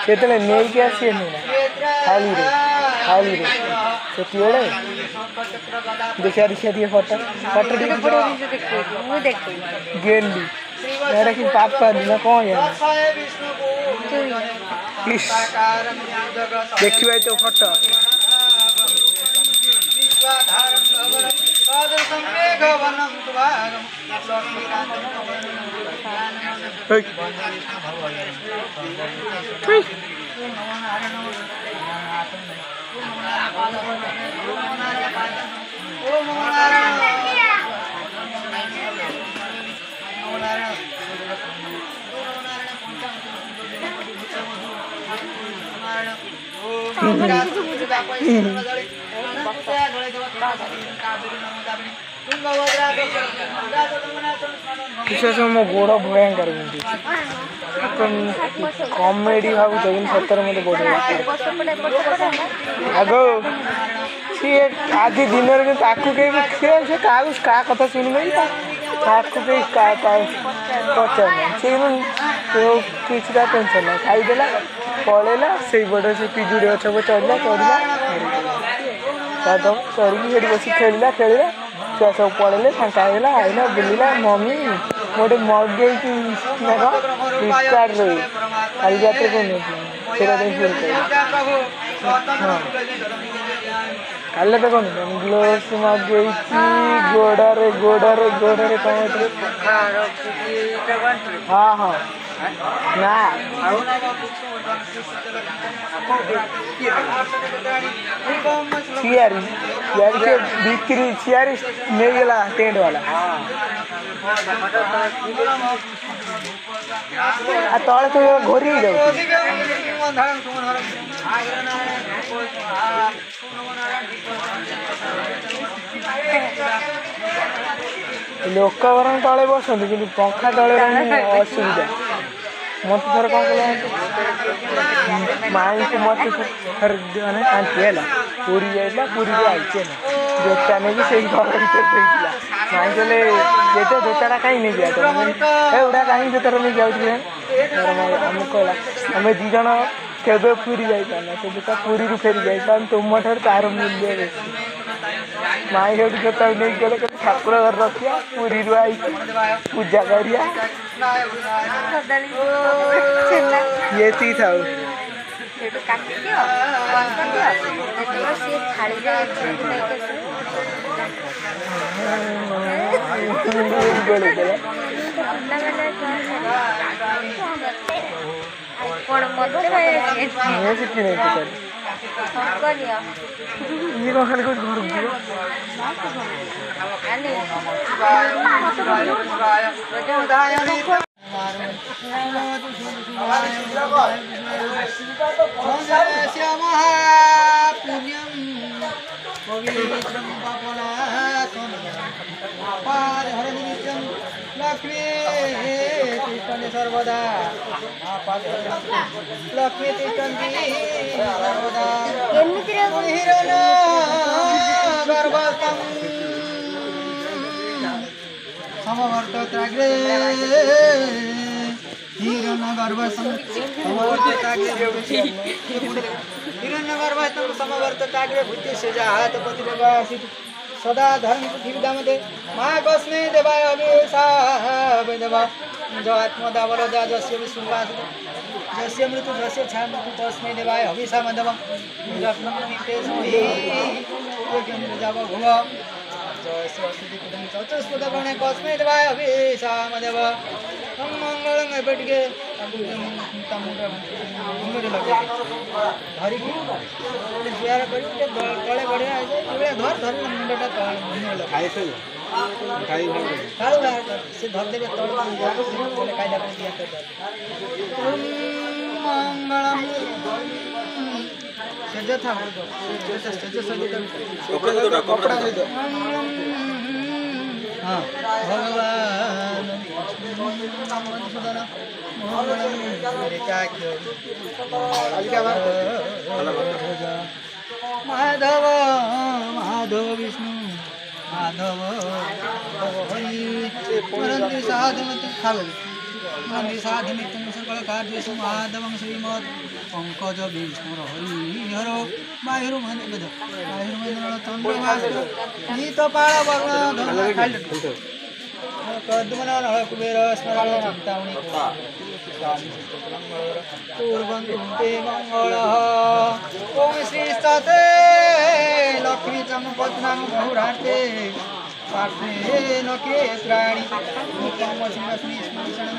केतले नहीं क्या सी नहीं खाली रे तो तियोड़े देखिए दिए फोटो गेंदी मेरा कि पापा ना कौन है देखिए तो फोटो मो गोड़ भयंकर कमेडी भाव सतर मत बढ़ आग सी आज दिन क्या कथा शुणवे पचार किसी टेंशन ना खाईदेला पलैला से बड़े से पिजुड़ी गछ चढ़ला चढ़ी बस खेलला छुआ सब पलैले फाँका होगा आईला बुलला मम्मी गोटे मगे फ्लिपकार्ट रही काली रात को काले तो कौन ग्लोव्स मगे गोड़े कौन हाँ हाँ ना सियारी के बिक्री सियारी नहीं गला टेंट वाला तले तो घोरी जाऊ लोक वर तले बसते कि पंखा तले असुविधा मत थर कौन माई को मत थर मैंने आंटी है पूरी जाइला पूरी आई जोता नहीं कि घर भर माई कहले ये तो जोता कहीं नहीं गया एवढा कहीं जोतार नहीं जाऊँ आम कहला आम दीज केवे पूरी जाना से जोता पूरी फेरी जाता तुम तार मूल्य बेसी माई हेठ जोता नहीं गले ठाकुर घर रखिया पूरी आई पूजा करिया ये थी था ये कौन खाली कुछ घर लक्ष्मी सर्वदा लक्ष्मी सर्वदा गर्भस्तम समवर्तत्राग्रे हिरण्यगर्भस्तम समवर्तत्राग्रे भूत्यस्य जात पतिरेवासित सदा धर्म पृथ्वीदामते महाकस्मै देवाय अभिषा वैदवा जवात्मदा वरदा जस्य विष्णुवास जस्य मृत्यु जस्य छा मृत्यु तस्मै देवाय अभिषा मदव रत्नं नित्ये सोहि जव भुव जस्य अतिथि कुटुम्ब चतुष्पद गणे कस्मै देवाय अभिषा मदव मंगलं एपटिके घुमरे लगे धरी जुआर कर तले बढ़िया धर धर मुंडटा घुमरे लगे खाई से धर देवे तले कायदा कर दिया कर मंगलम सज था सज कपड़ा दे दो हाँ भगवान माधव माधव विष्णु माधव हरि वरन्ति साधनति खावे वरन्ति साधनितं सकल कार्येषु माधवं श्रीमद् पंकज विष्णु हरि हरो बाहिर महेन्द्र चंद्रभास्कर गीत पाळ वर्ण धर्म कद्मन नळ कुबेर स्मरण चिंतामणि पूर्वं ते मंगल ओम श्री सते लक्ष्मी चंपत्नाम बहुराते पार्थे नके त्राणी मुखम श्री स्मरण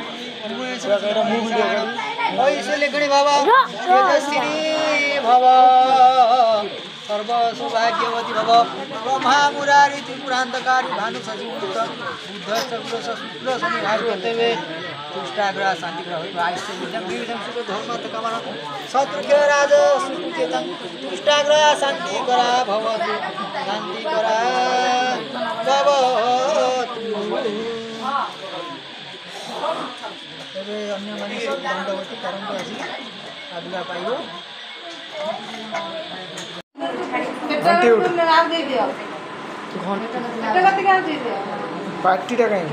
ऐश्वर्यगणी बाबा तेजस्विनी बाबा सर्व सौभाग्यवती भव ब्रह्मा मुरारी त्रिपुरांतकारी भानु सचिव बुद्ध चक्र शुक्ल शनि भागवते तुष्टाग्रह शांति ग्रह आयुष्य विविधम सुख धर्म कामना शत्रुघ्न राज सुचेतन तुष्टाग्रह शांति करा भवतु शांति करा भवतु तबे अन्य माने सब दंडवती करंतु आसी आदुला पाइबो घंटे उठ पार्टी टा कहीं